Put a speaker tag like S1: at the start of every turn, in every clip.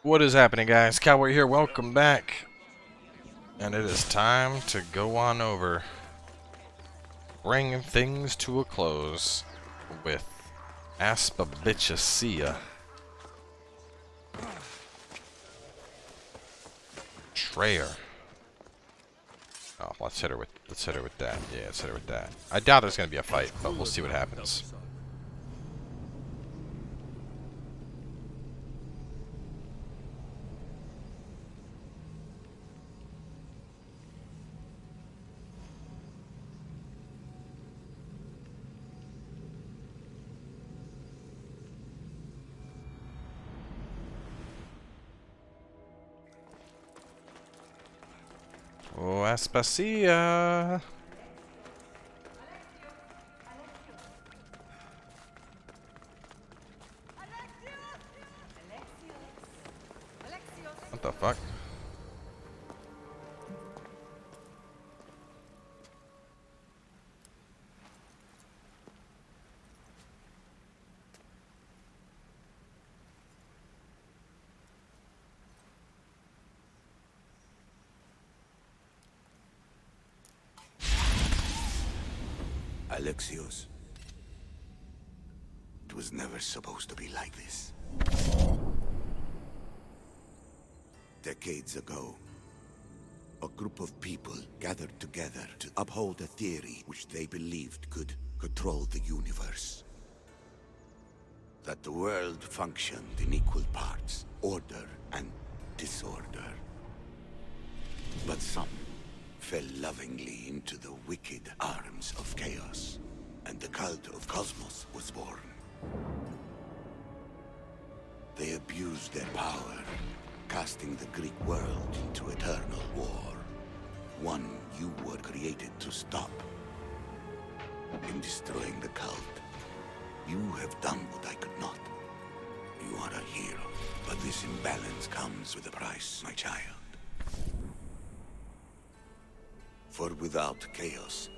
S1: What is happening, guys? Cowboy here, welcome back. And it is time to go on over. Bring things to a close with Sea. Trayer. Oh, let's hit her with that. Yeah, let's hit her with that. I doubt there's gonna be a fight, but we'll see what happens. Oh, Aspasia. What the fuck?
S2: Alexios. It was never supposed to be like this. Decades ago, a group of people gathered together to uphold a theory which they believed could control the universe. That the world functioned in equal parts, order and disorder. But some fell lovingly into the wicked arms of chaos, and the cult of Cosmos was born. They abused their power, casting the Greek world into eternal war. One you were created to stop. In destroying the cult, you have done what I could not. You are a hero, but this imbalance comes with a price, my child. For without chaos,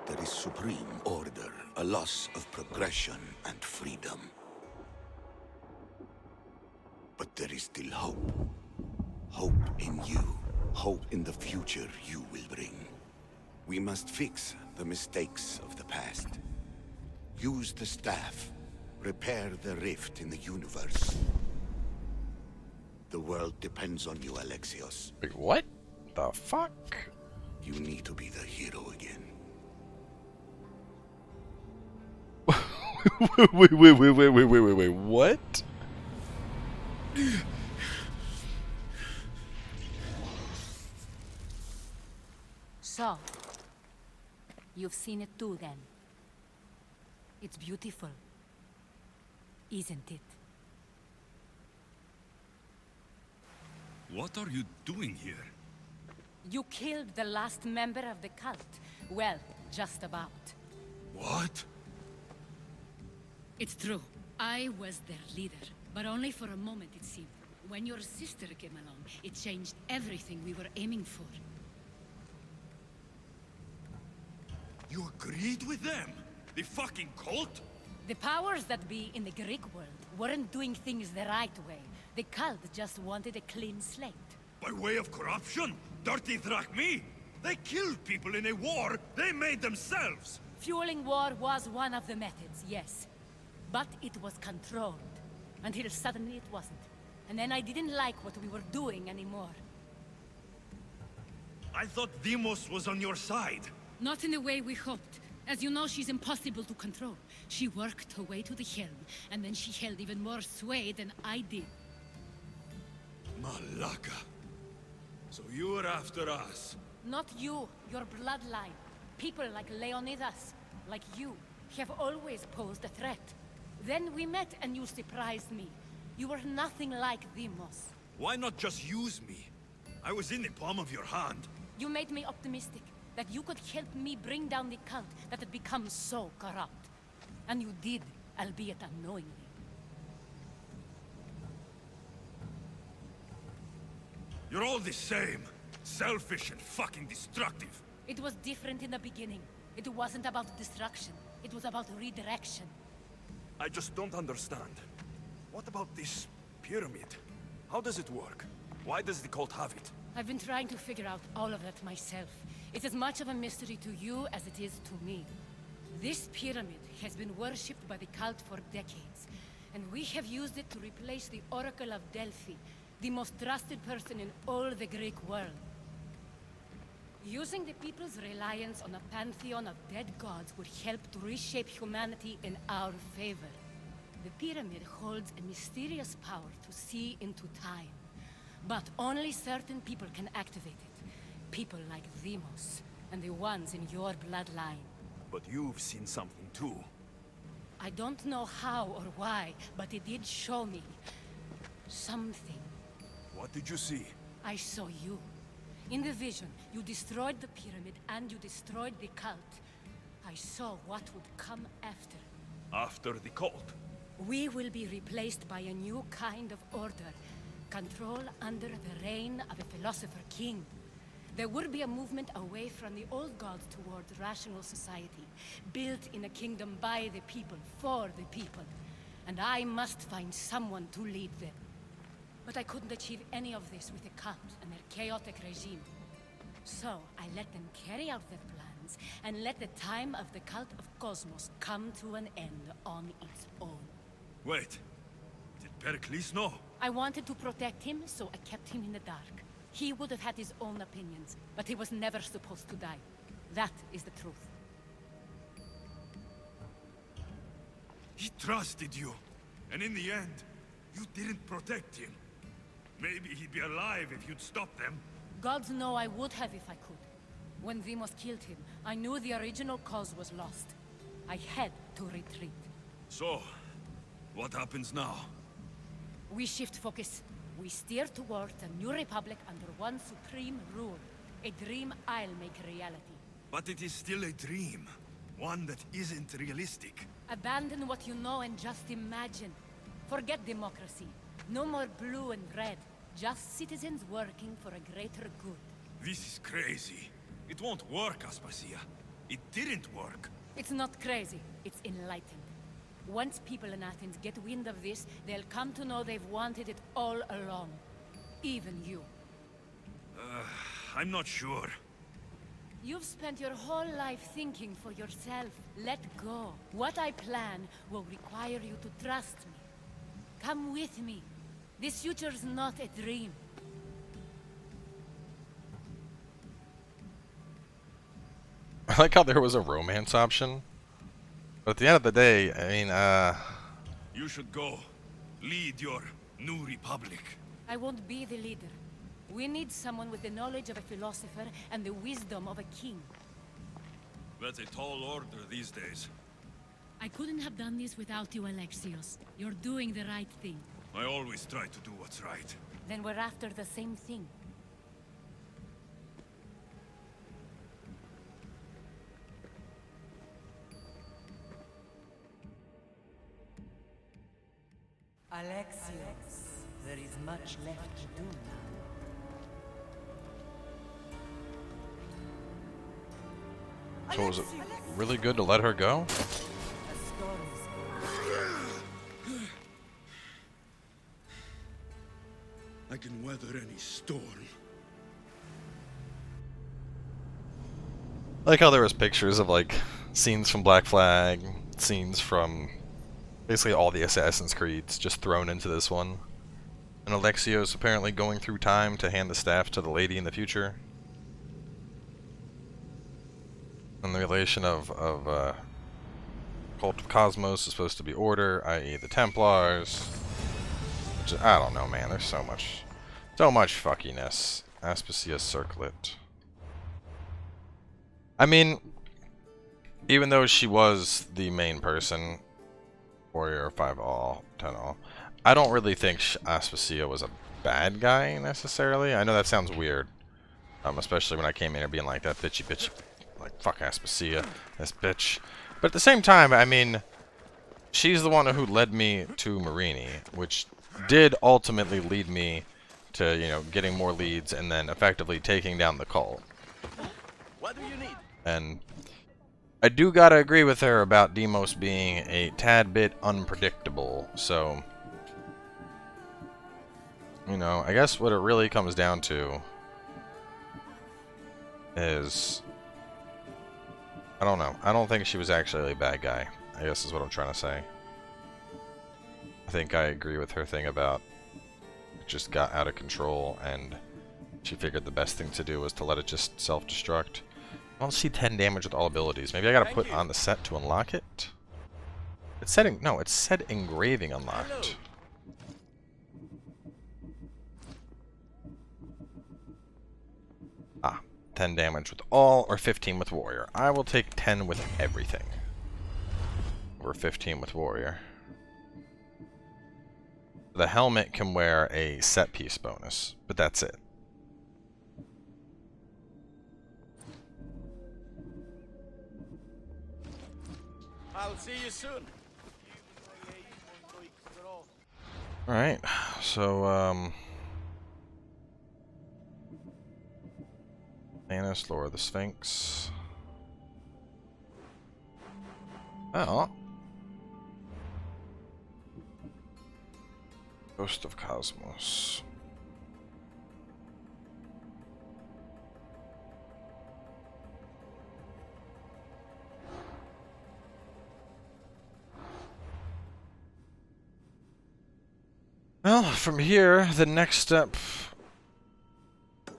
S2: there is supreme order, a loss of progression and freedom. But there is still hope. Hope in you. Hope in the future you will bring. We must fix the mistakes of the past. Use the staff. Repair the rift in the universe. The world depends on you, Alexios.
S1: Wait, what the fuck?
S2: You need to be the hero again.
S1: wait, what?
S3: So, you've seen it too then. It's beautiful, isn't it?
S4: What are you doing here?
S3: You killed the last member of the cult. Well, just about.
S4: What?
S5: It's true. I was their leader, but only for a moment it seemed. When your sister came along, it changed everything we were aiming for.
S4: You agreed with them? The fucking cult?
S3: The powers that be in the Greek world weren't doing things the right way. The cult just wanted a clean slate.
S4: By way of corruption? Dirty drachmi? They killed people in a war they made themselves!
S3: Fueling war was one of the methods, yes. But it was controlled. Until suddenly it wasn't. And then I didn't like what we were doing anymore.
S4: I thought Demos was on your side.
S5: Not in the way we hoped. As you know, she's impossible to control. She worked her way to the helm, and then she held even more sway than I did.
S4: Malaka. So you were after us?
S3: Not you, your bloodline. People like Leonidas, like you, have always posed a threat. Then we met and you surprised me. You were nothing like Demos.
S4: Why not just use me? I was in the palm of your hand.
S3: You made me optimistic that you could help me bring down the cult that had become so corrupt. And you did, albeit unknowingly.
S4: You're all the same. Selfish and fucking destructive.
S3: It was different in the beginning. It wasn't about destruction. It was about redirection.
S4: I just don't understand. What about this pyramid? How does it work? Why does the cult have it?
S3: I've been trying to figure out all of that myself. It's as much of a mystery to you as it is to me. This pyramid has been worshipped by the cult for decades, and we have used it to replace the Oracle of Delphi, the most trusted person in all the Greek world. Using the people's reliance on a pantheon of dead gods would help to reshape humanity in our favor. The pyramid holds a mysterious power to see into time, but only certain people can activate it. People like Demos, and the ones in your bloodline.
S4: But you've seen something too.
S3: I don't know how or why, but it did show me something.
S4: What did you see?
S3: I saw you. In the vision, you destroyed the pyramid and you destroyed the cult. I saw what would come after.
S4: After the cult?
S3: We will be replaced by a new kind of order. Control under the reign of a philosopher king. There would be a movement away from the old gods towards rational society, built in a kingdom by the people, for the people. And I must find someone to lead them. But I couldn't achieve any of this with the cult and their chaotic regime. So I let them carry out their plans, and let the time of the cult of Cosmos come to an end on its own.
S4: Wait, did Pericles know?
S3: I wanted to protect him, so I kept him in the dark. He would have had his own opinions, but he was never supposed to die. That is the truth.
S4: He trusted you, and in the end, you didn't protect him. Maybe he'd be alive if you'd stopped them.
S3: Gods know I would have if I could. When Demos killed him, I knew the original cause was lost. I had to retreat.
S4: So, what happens now?
S3: We shift focus. We steer towards a new republic under one supreme rule. A dream I'll make a reality.
S4: But it is still a dream. One that isn't realistic.
S3: Abandon what you know and just imagine. Forget democracy. No more blue and red. Just citizens working for a greater good.
S4: This is crazy. It won't work, Aspasia. It didn't work.
S3: It's not crazy. It's enlightened. Once people in Athens get wind of this, they'll come to know they've wanted it all along. Even you.
S4: I'm not sure.
S3: You've spent your whole life thinking for yourself. Let go. What I plan will require you to trust me. Come with me. This future's not a dream.
S1: I like how there was a romance option. But at the end of the day, I mean,
S4: You should go. Lead your new republic.
S3: I won't be the leader. We need someone with the knowledge of a philosopher and the wisdom of a king.
S4: That's a tall order these days.
S5: I couldn't have done this without you, Alexios. You're doing the right thing.
S4: I always try to do what's right.
S3: Then we're after the same thing.
S6: Alexios, there is much left to do now.
S1: so was it really good to let her go?
S6: A storm is
S4: I can weather any storm.
S1: I like how there was pictures of like scenes from Black Flag, scenes from basically all the Assassin's Creeds just thrown into this one. And Alexios apparently going through time to hand the staff to the lady in the future. And the relation of Cult of Cosmos is supposed to be Order, i.e. the Templars. Which, I don't know, man. There's so much fuckiness. Aspasia Circlet. I mean, even though she was the main person, Warrior 5 all, 10 all, I don't really think Aspasia was a bad guy necessarily. I know that sounds weird, especially when I came in here being like that bitchy, like fuck Aspasia, this bitch. But at the same time, I mean, she's the one who led me to Marini, which did ultimately lead me to, you know, getting more leads and then effectively taking down the cult.
S6: What do you need?
S1: And I do gotta agree with her about Demos being a tad bit unpredictable, so, you You know, I guess what it really comes down to is, I don't know. I don't think she was actually a bad guy, I guess is what I'm trying to say. I think I agree with her thing about it just got out of control and she figured the best thing to do was to let it just self-destruct. I don't see 10 damage with all abilities. Maybe I gotta put on the set to unlock it? It's setting, no, it said engraving unlocked. Ah, 10 damage with all or 15 with warrior. I will take 10 with everything. Or 15 with warrior. The helmet can wear a set piece bonus, but that's it.
S6: I'll see you soon.
S1: Alright, so, Thanos, Lord of the Sphinx. Oh. Ghost of Cosmos. Well, from here, the next step... I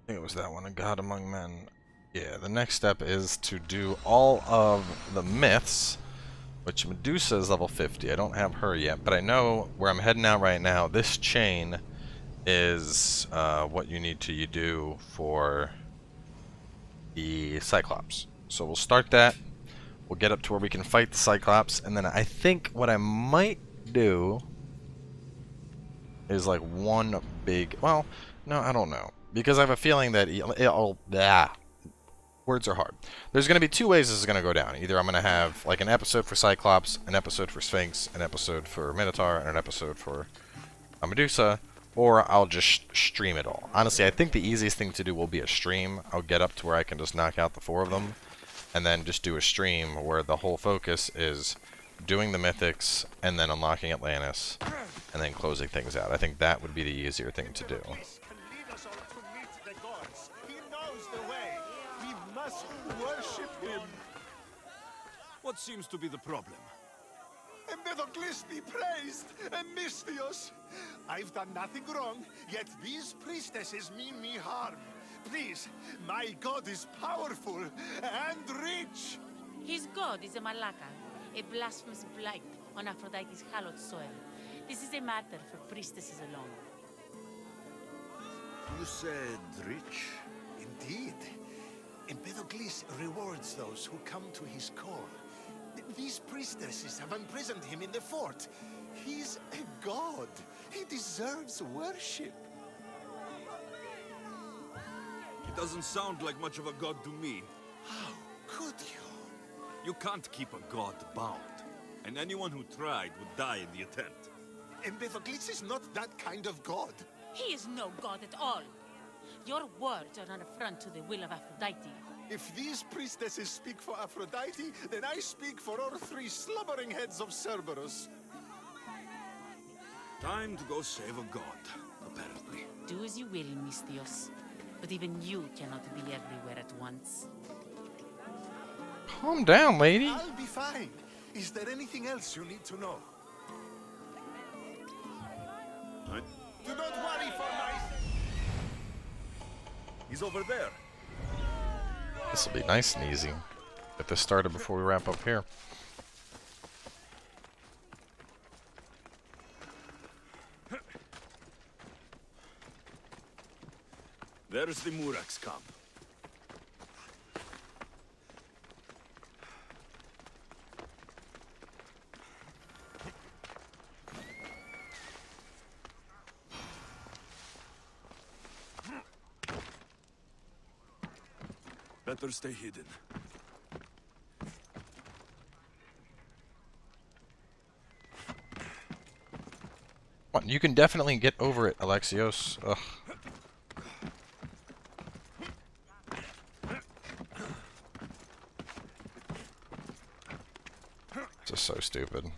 S1: think it was that one, A God Among Men. Yeah, the next step is to do all of the myths, which Medusa is level 50. I don't have her yet, but I know where I'm heading out right now. This chain is what you need to do for the Cyclops. So we'll start that. We'll get up to where we can fight the Cyclops, and then I think what I might do is like one big... Well, no, I don't know. Because I have a feeling that words are hard. There's going to be two ways this is going to go down. Either I'm going to have like an episode for Cyclops, an episode for Sphinx, an episode for Minotaur, and an episode for Medusa, or I'll just stream it all. Honestly, I think the easiest thing to do will be a stream. I'll get up to where I can just knock out the 4 of them, and then just do a stream where the whole focus is doing the mythics, and then unlocking Atlantis, and then closing things out. I think that would be the easier thing to do.
S4: What seems to be the problem?
S2: Empedocles be praised, and Mystios. I've done nothing wrong, yet these priestesses mean me harm. Please, my god is powerful and rich.
S7: His god is a malaka, a blasphemous blight on Aphrodite's hallowed soil. This is a matter for priestesses alone.
S2: You said rich? Indeed. Empedocles rewards those who come to his call. These priestesses have imprisoned him in the fort. He's a god. He deserves worship.
S4: He doesn't sound like much of a god to me.
S2: How could you?
S4: You can't keep a god bound. And anyone who tried would die in the attempt.
S2: Empedocles is not that kind of god.
S7: He is no god at all. Your words are an affront to the will of Aphrodite.
S2: If these priestesses speak for Aphrodite, then I speak for all 3 slumbering heads of Cerberus.
S4: Time to go save a god, apparently.
S7: Do as you will, Mystios. But even you cannot be everywhere at once.
S1: Calm down, lady.
S2: I'll be fine. Is there anything else you need to know? Do not worry for my...
S4: He's over there.
S1: This will be nice and easy. Get this started before we wrap up here.
S4: There's the Murak's camp. Better stay hidden.
S1: Come on, you can definitely get over it, Alexios. Ugh. Just so stupid.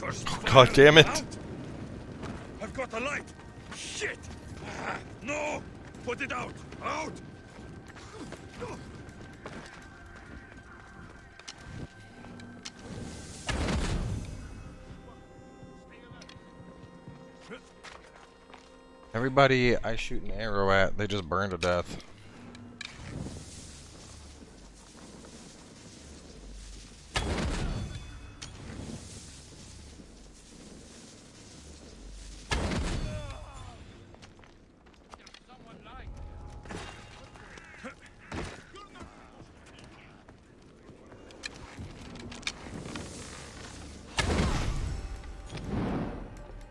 S4: First
S1: God damn it.
S4: out. I've got a light. Shit! No! Put it out! Out!
S1: Everybody I shoot an arrow at, they just burn to death.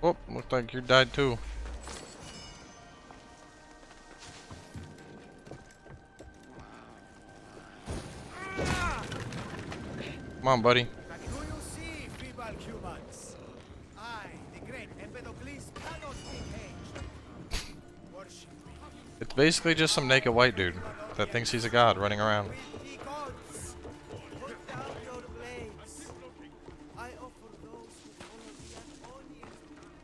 S1: Oh, looks like you died too. Come on, buddy.
S6: Do you see, feeble humans? I, the great Empedocles, cannot be caged. Worship me.
S1: It's basically just some naked white dude that thinks he's a god running around.
S6: With the gods, put down your blades. I offer those who follow the Athenians.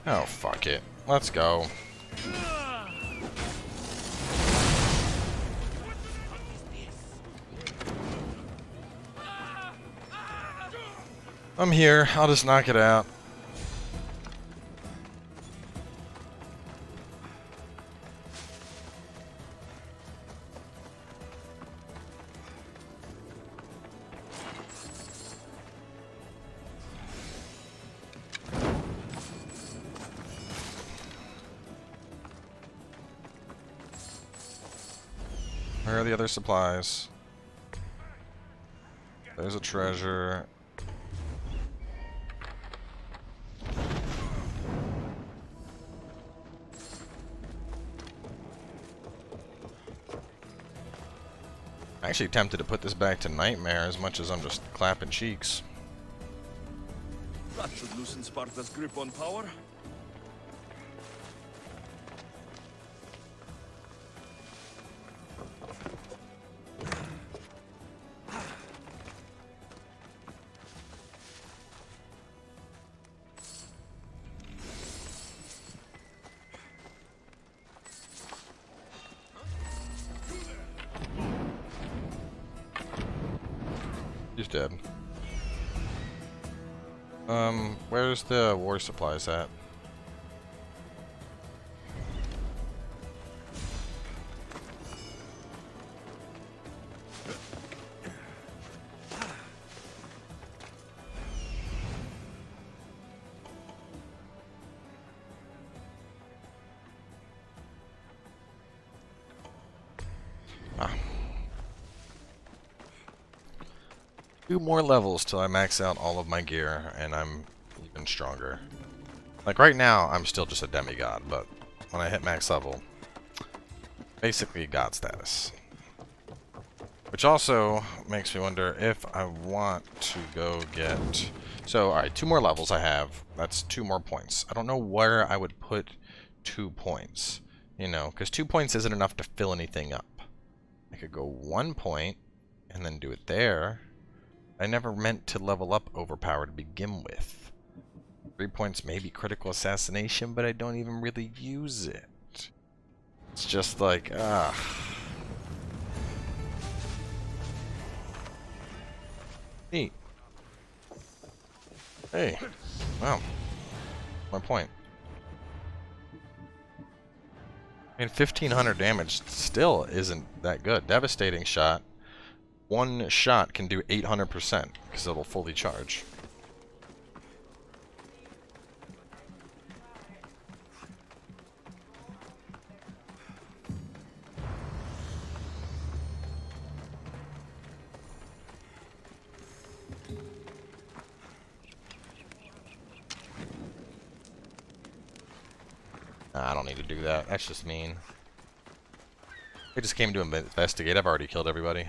S1: Oh, fuck it. Let's go. I'm here. I'll just knock it out. Where are the other supplies? There's a treasure. I'm actually tempted to put this back to Nightmare as much as I'm just clapping cheeks.
S8: That should loosen Sparta's grip on power.
S1: He's dead. Where's the war supplies at? Ah. 2 more levels till I max out all of my gear and I'm even stronger. Like right now, I'm still just a demigod, but when I hit max level, basically god status. Which also makes me wonder if I want to go get... So, alright, 2 more levels I have. That's 2 more points. I don't know where I would put 2 points. You know, because 2 points isn't enough to fill anything up. I could go 1 point and then do it there. I never meant to level up overpower to begin with. 3 points maybe critical assassination, but I don't even really use it. It's just like, Neat. Hey. Wow. My point. I mean, 1500 damage still isn't that good. Devastating shot. 1 shot can do 800% because it'll fully charge. Nah, I don't need to do that. That's just mean. I just came to investigate. I've already killed everybody.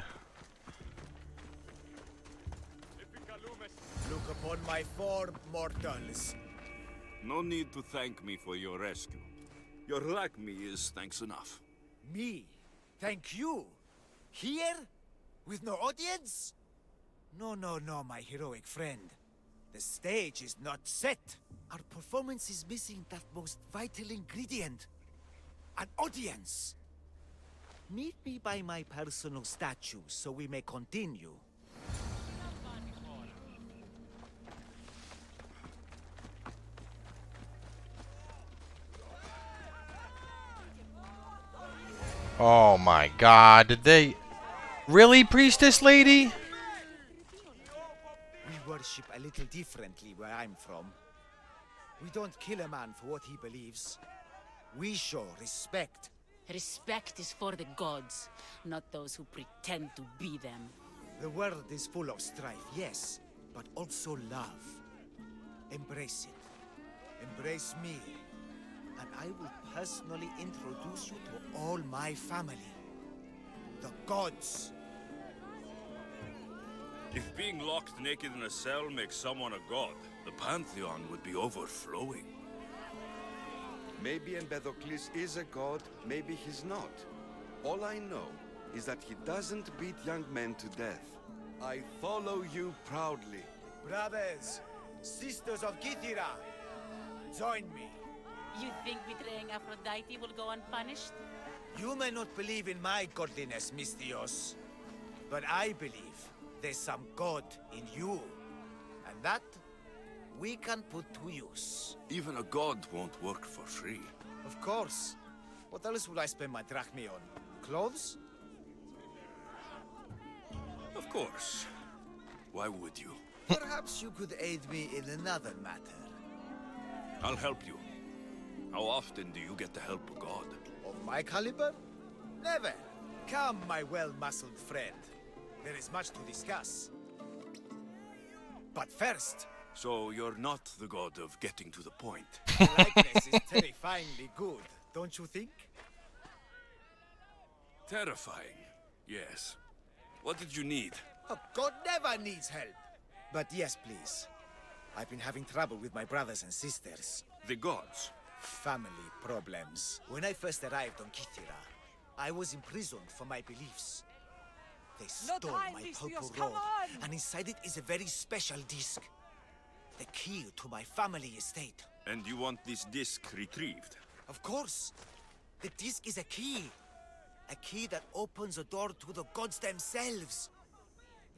S6: Look upon my form, mortals.
S8: No need to thank me for your rescue. Your like me is thanks enough.
S6: Me? Thank you? Here? With no audience? No, no, no, my heroic friend. The stage is not set. Our performance is missing that most vital ingredient. An audience. Meet me by my personal statue so we may continue.
S1: Oh my god, did they... Really, priestess lady?
S6: We worship a little differently where I'm from. We don't kill a man for what he believes. We show respect.
S7: Respect is for the gods, not those who pretend to be them.
S6: The world is full of strife, yes, but also love. Embrace it. Embrace me. And I will personally introduce you to all my family. The gods.
S8: If being locked naked in a cell makes someone a god, the pantheon would be overflowing.
S2: Maybe Empedocles is a god, maybe he's not. All I know is that he doesn't beat young men to death. I follow you proudly.
S6: Brothers, sisters of Kythera, join me.
S7: You think betraying Aphrodite will go unpunished?
S6: You may not believe in my godliness, Mystios, but I believe there's some god in you, and that we can put to use.
S8: Even a god won't work for free.
S6: Of course. What else would I spend my drachmae on? Clothes?
S8: Of course. Why would you?
S6: Perhaps you could aid me in another matter.
S8: I'll help you. How often do you get the help of God?
S6: Of my caliber? Never. Come, my well-muscled friend. There is much to discuss. But first...
S8: So you're not the god of getting to the point.
S6: The likeness is terrifyingly good, don't you think?
S8: Terrifying, yes. What did you need?
S6: A god never needs help. But yes, please. I've been having trouble with my brothers and sisters.
S8: The gods.
S6: Family problems. When I first arrived on Kythera, I was imprisoned for my beliefs. They stole my purple robe, and inside it is a very special disc. The key to my family estate.
S8: And you want this disc retrieved?
S6: Of course. The disc is a key. A key that opens a door to the gods themselves.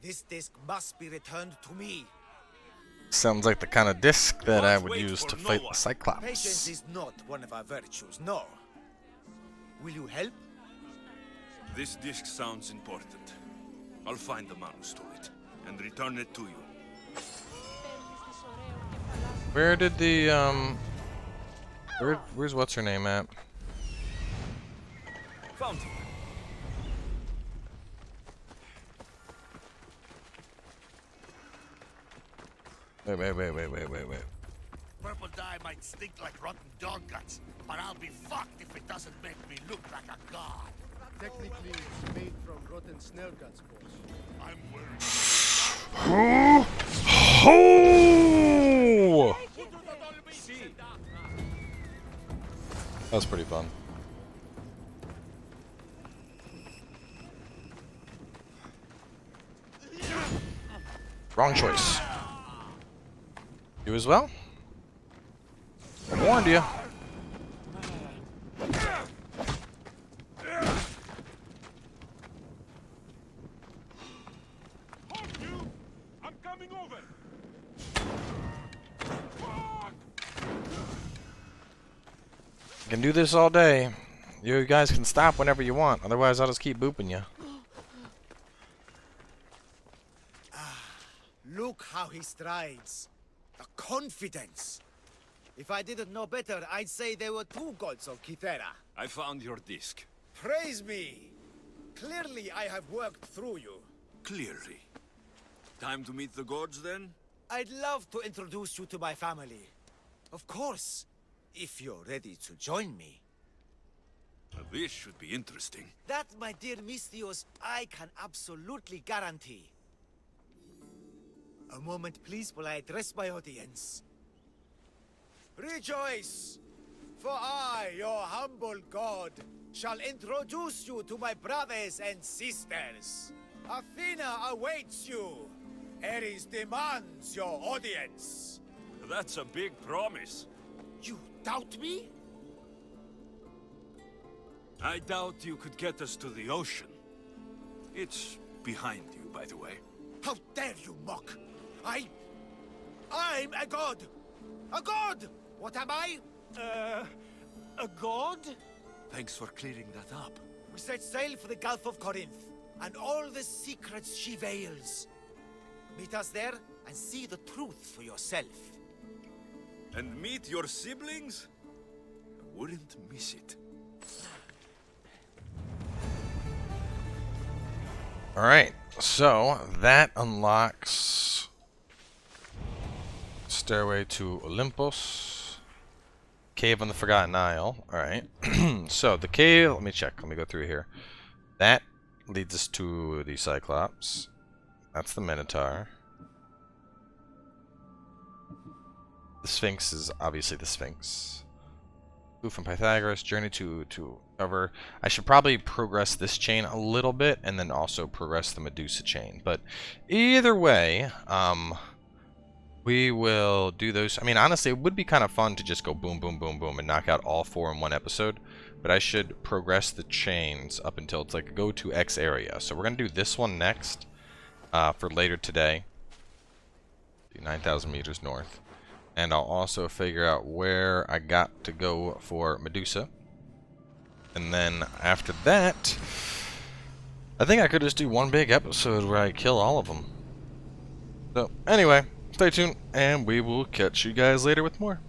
S6: This disc must be returned to me.
S1: Sounds like the kind of disc that I would use to fight the
S6: Patience
S1: Cyclops.
S6: is not one of our virtues, no. Will you help?
S8: This disc sounds important. I'll find the man who stole it, and return it to you.
S1: Where did the, where's what's her name at?
S8: Found him.
S1: Wait.
S9: Purple dye might stink like rotten dog guts, but I'll be fucked if it doesn't make me look like a god.
S10: Technically, it's made from rotten snail guts, boss.
S9: I'm wearing...
S1: Oh! That was pretty fun. Wrong choice. You as well? I warned you.
S4: I'm coming over.
S1: I can do this all day. You guys can stop whenever you want. Otherwise, I'll just keep booping you.
S6: Look how he strides. The confidence. If I didn't know better, I'd say there were two gods of Kythera.
S8: I found your disc.
S6: Praise me! Clearly I have worked through you.
S8: Clearly. Time to meet the gods, then?
S6: I'd love to introduce you to my family. Of course, if you're ready to join me.
S8: Now, this should be interesting.
S6: That, my dear Mistios, I can absolutely guarantee. A moment, please, while I address my audience. Rejoice! For I, your humble god, shall introduce you to my brothers and sisters. Athena awaits you. Ares demands your audience.
S8: That's a big promise.
S6: You doubt me?
S8: I doubt you could get us to the ocean. It's behind you, by the way.
S6: How dare you mock? I'm a god! A god! What am I? A god?
S8: Thanks for clearing that up.
S6: We set sail for the Gulf of Corinth, and all the secrets she veils. Meet us there, and see the truth for yourself.
S8: And meet your siblings? I wouldn't miss it.
S1: Alright, so that unlocks Stairway to Olympus. Cave on the Forgotten Isle. Alright. So the cave, let me check. Let me go through here. That leads us to the Cyclops. That's the Minotaur. The Sphinx is obviously the Sphinx. Clue from Pythagoras. Journey to cover. I should probably progress this chain a little bit and then also progress the Medusa chain. But either way, we will do those. I mean, honestly, it would be kind of fun to just go boom, boom, boom, boom and knock out all 4 in one episode. But I should progress the chains up until it's like go to X area. So we're going to do this one next for later today. 9,000 meters north. And I'll also figure out where I got to go for Medusa. And then after that, I think I could just do one big episode where I kill all of them. So anyway, stay tuned, and we will catch you guys later with more.